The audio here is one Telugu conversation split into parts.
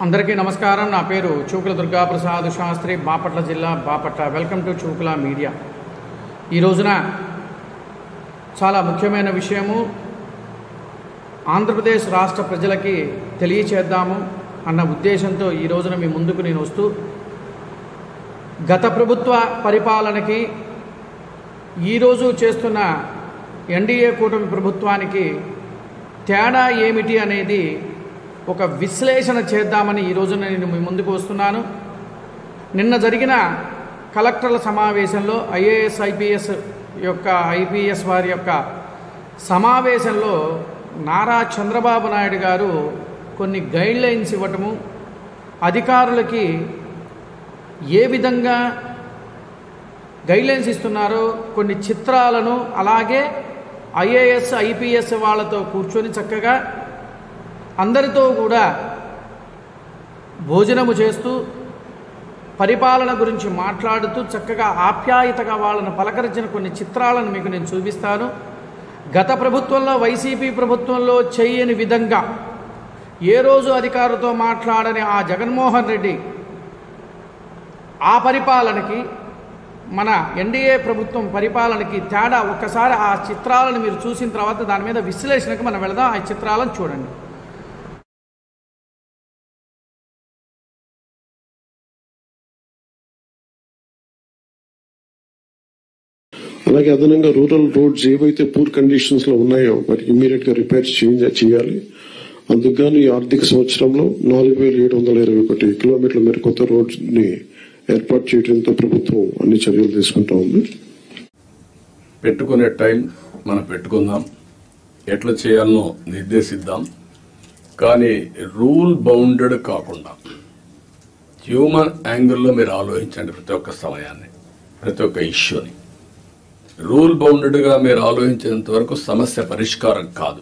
అందరికీ నమస్కారం. నా పేరు చూకుల దుర్గాప్రసాద్ శాస్త్రి, బాపట్ల జిల్లా, బాపట్ల. Welcome to చూకుల media. ఈ రోజున చాలా ముఖ్యమైన విషయము ఆంధ్రప్రదేశ్ రాష్ట్ర ప్రజలకి తెలియచేద్దాము అన్న ఉద్దేశంతో ఈ రోజున మీ ముందుకు నేను వస్తూ గత ప్రభుత్వ పరిపాలనకి ఈరోజు చేస్తున్న ఎన్డీఏ కూటమి ప్రభుత్వానికి తేడా ఏమిటి అనేది ఒక విశ్లేషణ చేద్దామని ఈ రోజున నేను మీ ముందుకు వస్తున్నాను. నిన్న జరిగిన కలెక్టర్ల సమావేశంలో ఐపీఎస్ వారి యొక్క సమావేశంలో నారా చంద్రబాబు నాయుడు గారు కొన్ని గైడ్లైన్స్ ఇవ్వటము, అధికారులకి ఏ విధంగా గైడ్లైన్స్ ఇస్తున్నారో కొన్ని చిత్రాలను, అలాగే ఐపీఎస్ వాళ్ళతో కూర్చొని చక్కగా అందరితో కూడా భోజనము చేస్తూ పరిపాలన గురించి మాట్లాడుతూ చక్కగా ఆప్యాయతగా వాళ్ళను పలకరించిన కొన్ని చిత్రాలను మీకు నేను చూపిస్తాను. గత ప్రభుత్వంలో, వైసీపీ ప్రభుత్వంలో చేయని విధంగా ఏ రోజు అధికారులతో మాట్లాడని ఆ జగన్మోహన్ రెడ్డి ఆ పరిపాలనకి, మన ఎన్డీఏ ప్రభుత్వం పరిపాలనకి తేడా ఒక్కసారి ఆ చిత్రాలను మీరు చూసిన తర్వాత దాని మీద విశ్లేషణకు మనం వెళదాం. ఆ చిత్రాలను చూడండి. అలాగే అదనంగా రూరల్ రోడ్స్ ఏవైతే పూర్ కండిషన్స్ లో ఉన్నాయో వాటికి ఇమీడియట్ గా రిపేర్ చేయాలి. అందుకుగాను ఈ ఆర్థిక సంవత్సరంలో 4,721 కిలోమీటర్ల మేర కొత్త రోడ్స్ ని ఏర్పాటు చేయడంతో ప్రభుత్వం అన్ని చర్యలు తీసుకుంటా ఉంది. పెట్టుకునే టైం మనం పెట్టుకుందాం, ఎట్లా చేయాలనో నిర్దేశిద్దాం. కానీ రూల్ బౌండెడ్ కాకుండా హ్యూమన్ యాంగిల్లో మీరు ఆలోచించండి. ప్రతి ఒక్క సమయాన్ని, ప్రతి ఒక్క ఇష్యూని రూల్ బౌండెడ్గా మీరు ఆలోచించేంత వరకు సమస్య పరిష్కారం కాదు.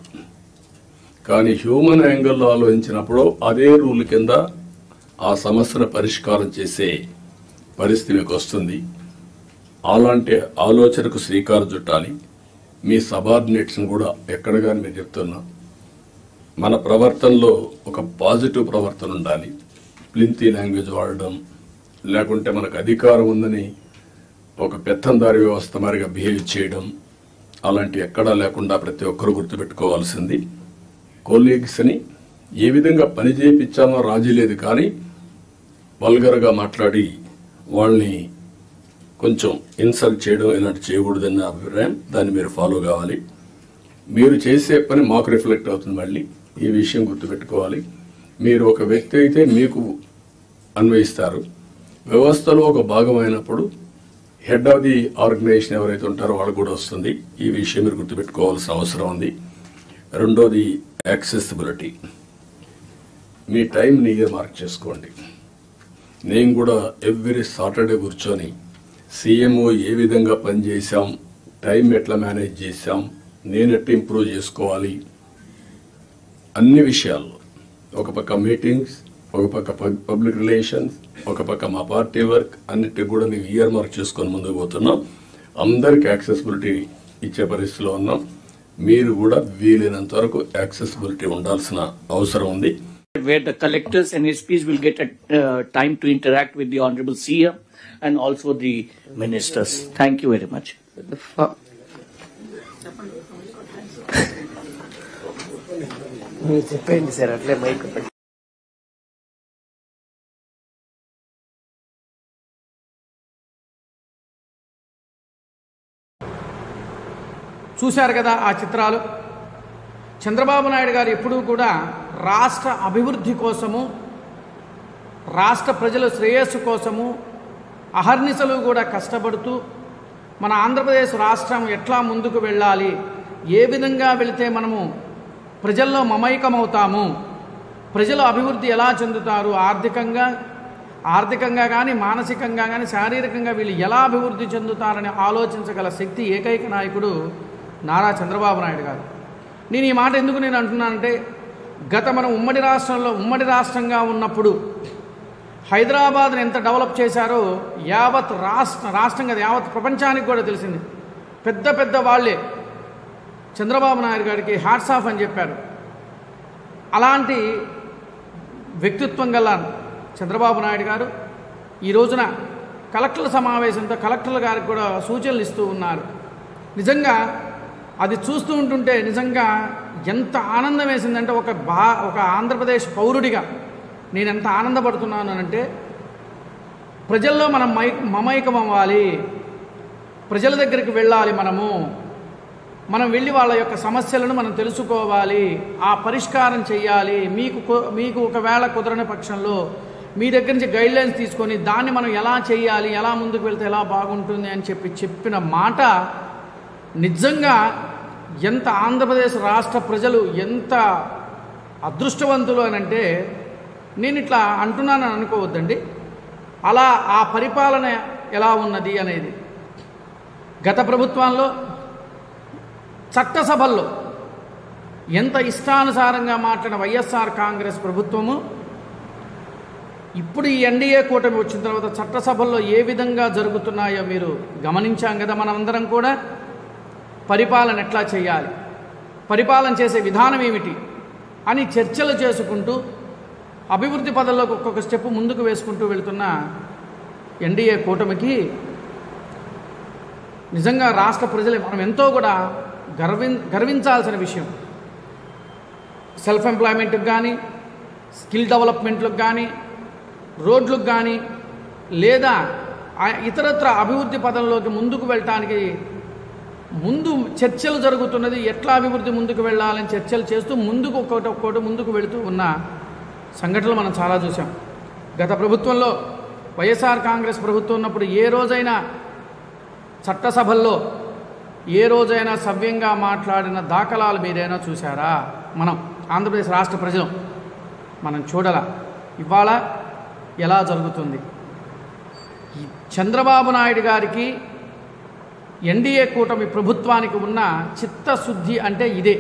కానీ హ్యూమన్ యాంగిల్లో ఆలోచించినప్పుడు అదే రూల్ కింద ఆ సమస్యను పరిష్కారం చేసే పరిస్థితి మీకు వస్తుంది. అలాంటి ఆలోచనకు శ్రీకారం చుట్టాలి. మీ సబార్డినేట్స్ని కూడా ఎక్కడ కానీ మీరు చెప్తున్నా, మన ప్రవర్తనలో ఒక పాజిటివ్ ప్రవర్తన ఉండాలి. ప్లింతీ లాంగ్వేజ్ వాడడం, లేకుంటే మనకు అధికారం ఉందని ఒక పెత్తందారి వ్యవస్థ మారిగా బిహేవ్ చేయడం, అలాంటి ఎక్కడా లేకుండా ప్రతి ఒక్కరూ గుర్తుపెట్టుకోవాల్సింది. కొలీగ్స్ని ఏ విధంగా పని చేయించామో రాజీ లేదు, కానీ వల్గర్గా మాట్లాడి వాళ్ళని కొంచెం ఇన్సల్ట్ చేయడం ఇలాంటి చేయకూడదన్న అభిప్రాయం. దాన్ని మీరు ఫాలో కావాలి. మీరు చేసే పని మాకు రిఫ్లెక్ట్ అవుతుంది. మళ్ళీ ఈ విషయం గుర్తుపెట్టుకోవాలి. మీరు ఒక వ్యక్తి అయితే మీకు అన్వయిస్తారు. వ్యవస్థలో ఒక భాగమైనప్పుడు హెడ్ ఆఫ్ ది ఆర్గనైజేషన్ ఎవరైతే ఉంటారో వాళ్ళకు కూడా వస్తుంది. ఈ విషయం మీరు గుర్తుపెట్టుకోవాల్సిన అవసరం ఉంది. రెండోది యాక్సెసిబిలిటీ. మీ టైంని మార్క్ చేసుకోండి. నేను కూడా ఎవ్రీ సాటర్డే కూర్చొని సీఎంఓ ఏ విధంగా పనిచేశాం, టైం ఎట్లా మేనేజ్ చేశాం, నేను ఎట్లా ఇంప్రూవ్ చేసుకోవాలి, అన్ని విషయాల్లో ఒక పక్క మీటింగ్స్, ఒక పక్క పబ్లిక్ రిలేషన్స్, ఒక పక్క మా పార్టీ వర్క్, అన్నిటికి కూడా మేము ఇయర్ మార్క్ చేసుకొని ముందుకు పోతున్నాం. అందరికి యాక్సెసిబిలిటీ ఇచ్చే పరిస్థితిలో ఉన్నాం. మీరు కూడా వీలైనంత వరకు యాక్సెసిబిలిటీ ఉండాల్సిన అవసరం ఉంది. Where the collectors and SPs will get a time to interact with the Honorable CM and also the ministers. Thank you very much. చెప్పండి సార్, అట్లే మైక్ చూశారు కదా ఆ చిత్రాలు. చంద్రబాబు నాయుడు గారు ఎప్పుడూ కూడా రాష్ట్ర అభివృద్ధి కోసము, రాష్ట్ర ప్రజల శ్రేయస్సు కోసము అహర్నిశలు కూడా కష్టపడుతూ మన ఆంధ్రప్రదేశ్ రాష్ట్రం ఎట్లా ముందుకు వెళ్ళాలి, ఏ విధంగా వెళితే మనము ప్రజల్లో మమైకమవుతాము, ప్రజలు అభివృద్ధి ఎలా చెందుతారు, ఆర్థికంగా కానీ, మానసికంగా కానీ, శారీరకంగా వీళ్ళు ఎలా అభివృద్ధి చెందుతారని ఆలోచించగల శక్తి ఏకైక నాయకుడు నారా చంద్రబాబు నాయుడు గారు. నేను ఈ మాట ఎందుకు నేను అంటున్నానంటే, గత మనం ఉమ్మడి రాష్ట్రంగా ఉన్నప్పుడు హైదరాబాద్ని ఎంత డెవలప్ చేశారో యావత్ రాష్ట్రంగా యావత్ ప్రపంచానికి కూడా తెలిసింది. పెద్ద వాళ్ళే చంద్రబాబు నాయుడు గారికి హ్యాట్స్ ఆఫ్ అని చెప్పారు. అలాంటి వ్యక్తిత్వం గల చంద్రబాబు నాయుడు గారు ఈ రోజున కలెక్టర్ల సమావేశంతో కలెక్టర్ల గారికి కూడా సూచనలు ఇస్తూ ఉన్నారు. నిజంగా అది చూస్తూ ఉంటుంటే నిజంగా ఎంత ఆనందం వేసిందంటే ఒక ఆంధ్రప్రదేశ్ పౌరుడిగా నేను ఎంత ఆనందపడుతున్నాను అంటే, ప్రజల్లో మనం మమైకం అవ్వాలి, ప్రజల దగ్గరికి వెళ్ళాలి, మనం వెళ్ళి వాళ్ళ యొక్క సమస్యలను మనం తెలుసుకోవాలి, ఆ పరిష్కారం చేయాలి. మీకు ఒకవేళ కుదరని పక్షంలో మీ దగ్గర నుంచి గైడ్లైన్స్ తీసుకొని దాన్ని మనం ఎలా చేయాలి, ఎలా ముందుకు వెళ్తే ఎలా బాగుంటుంది అని చెప్పిన మాట నిజంగా ఎంత ఆంధ్రప్రదేశ్ రాష్ట్ర ప్రజలు ఎంత అదృష్టవంతులు అని అంటే, నేను ఇట్లా అంటున్నానని అనుకోవద్దండి. అలా ఆ పరిపాలన ఎలా ఉన్నది అనేది గత ప్రభుత్వంలో చట్టసభల్లో ఎంత ఇష్టానుసారంగా మాట్లాడిన వైఎస్ఆర్ కాంగ్రెస్ ప్రభుత్వము ఇప్పుడు ఈ ఎన్డీఏ కూటమి వచ్చిన తర్వాత చట్టసభల్లో ఏ విధంగా జరుగుతున్నాయో మీరు గమనించాం కదా. మనమందరం కూడా పరిపాలన ఎట్లా చేయాలి, పరిపాలన చేసే విధానం ఏమిటి అని చర్చలు చేసుకుంటూ అభివృద్ధి పదంలోకి ఒక్కొక్క స్టెప్ ముందుకు వేసుకుంటూ వెళుతున్న ఎన్డీఏ కూటమికి నిజంగా రాష్ట్ర ప్రజలు మనం ఎంతో కూడా గర్వించాల్సిన విషయం. సెల్ఫ్ ఎంప్లాయ్మెంట్కి కానీ, స్కిల్ డెవలప్మెంట్లకు కానీ, రోడ్లకు కానీ, లేదా ఇతరత్ర అభివృద్ధి పదంలోకి ముందుకు వెళ్ళటానికి ముందు చర్చలు జరుగుతున్నది. ఎట్లా అభివృద్ధి ముందుకు వెళ్ళాలని చర్చలు చేస్తూ ముందుకు ఒక్కొక్కటి ముందుకు వెళుతూ ఉన్న సంఘటనలు మనం చాలా చూసాం. గత ప్రభుత్వంలో వైఎస్ఆర్ కాంగ్రెస్ ప్రభుత్వం ఉన్నప్పుడు ఏ రోజైనా చట్టసభల్లో ఏ రోజైనా సవ్యంగా మాట్లాడిన దాఖలాలు మీరైనా చూసారా? మనం ఆంధ్రప్రదేశ్ రాష్ట్ర ప్రజలు మనం చూడాల. ఇవాళ ఎలా జరుగుతుంది? ఈ చంద్రబాబు నాయుడు గారికి ఎన్డీఏ కూటమి ప్రభుత్వానికి ఉన్న చిత్తశుద్ధి అంటే ఇదే.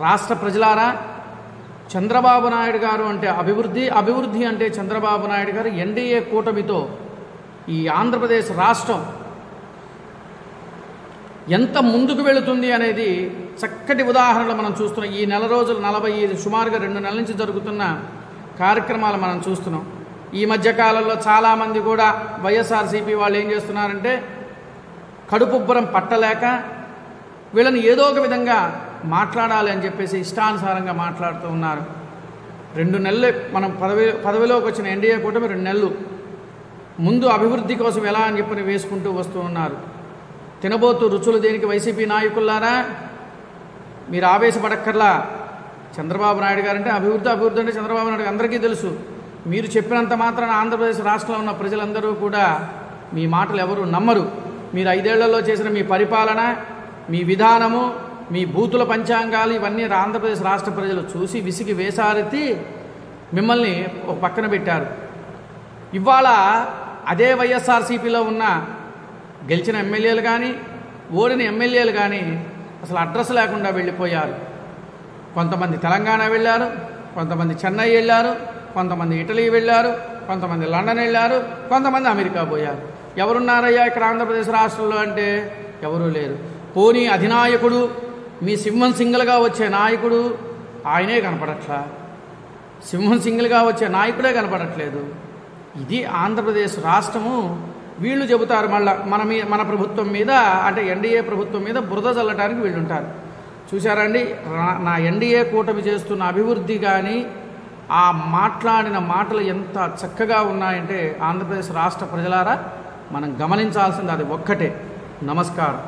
రాష్ట్ర ప్రజలారా, చంద్రబాబు నాయుడు గారు అంటే అభివృద్ధి అంటే చంద్రబాబు నాయుడు గారు ఎన్డీఏ కూటమితో ఈ ఆంధ్రప్రదేశ్ రాష్ట్రం ఎంత ముందుకు వెళుతుంది అనేది చక్కటి ఉదాహరణలు మనం చూస్తున్నాం. ఈ నెల రోజులు సుమారుగా 2 నెలల నుంచి జరుగుతున్న కార్యక్రమాలు మనం చూస్తున్నాం. ఈ మధ్యకాలంలో చాలామంది కూడా వైఎస్ఆర్సీపీ వాళ్ళు ఏం చేస్తున్నారంటే కడుపుబ్బరం పట్టలేక వీళ్ళని ఏదో ఒక విధంగా మాట్లాడాలి అని చెప్పేసి ఇష్టానుసారంగా మాట్లాడుతూ ఉన్నారు. 2 నెలలు మనం పదవిలోకి వచ్చిన ఎన్డీఏ కూటమి 2 నెలలు ముందు అభివృద్ధి కోసం ఎలా అని చెప్పని వేసుకుంటూ వస్తూ ఉన్నారు. తినబోతూ రుచులు దేనికి వైసీపీ నాయకులారా, మీరు ఆవేశపడక్కర్లా. చంద్రబాబు నాయుడు గారంటే అభివృద్ధి అంటే చంద్రబాబు నాయుడు అందరికీ తెలుసు. మీరు చెప్పినంత మాత్రాన ఆంధ్రప్రదేశ్ రాష్ట్రంలో ఉన్న ప్రజలందరూ కూడా మీ మాటలు ఎవరు నమ్మరు. మీరు 5 ఏళ్లలో చేసిన మీ పరిపాలన, మీ విధానము, మీ బూతుల పంచాంగాలు ఇవన్నీ ఆంధ్రప్రదేశ్ రాష్ట్ర ప్రజలు చూసి విసిగి వేసారెత్తి మిమ్మల్ని ఒక పక్కన పెట్టారు. ఇవాళ అదే వైఎస్ఆర్సీపీలో ఉన్న గెలిచిన ఎమ్మెల్యేలు కానీ, ఓడిన ఎమ్మెల్యేలు కానీ అసలు అడ్రస్ లేకుండా వెళ్ళిపోయారు. కొంతమంది తెలంగాణ వెళ్ళారు, కొంతమంది చెన్నై వెళ్ళారు, కొంతమంది ఇటలీ వెళ్ళారు, కొంతమంది లండన్ వెళ్ళారు, కొంతమంది అమెరికా పోయారు. ఎవరున్నారయ్యా ఇక్కడ ఆంధ్రప్రదేశ్ రాష్ట్రంలో అంటే ఎవరూ లేరు. పోనీ అధినాయకుడు, మీ సింహం సింగిల్గా వచ్చే నాయకుడు ఆయనే కనపడట్లా. సింహం సింగిల్గా వచ్చే నాయకుడే కనపడట్లేదు. ఇది ఆంధ్రప్రదేశ్ రాష్ట్రము. వీళ్ళు చెబుతారు మళ్ళీ మన ప్రభుత్వం మీద అంటే ఎన్డీఏ ప్రభుత్వం మీద బురద చల్లటానికి వీళ్ళు ఉంటారు. చూశారండి, నా ఎన్డీఏ కూటమి చేస్తున్న అభివృద్ధి కానీ ఆ మాట్లాడిన మాటలు ఎంత చక్కగా ఉన్నాయంటే ఆంధ్రప్రదేశ్ రాష్ట్ర ప్రజలారా మనం గమనించాల్సింది అది ఒక్కటే. నమస్కారం.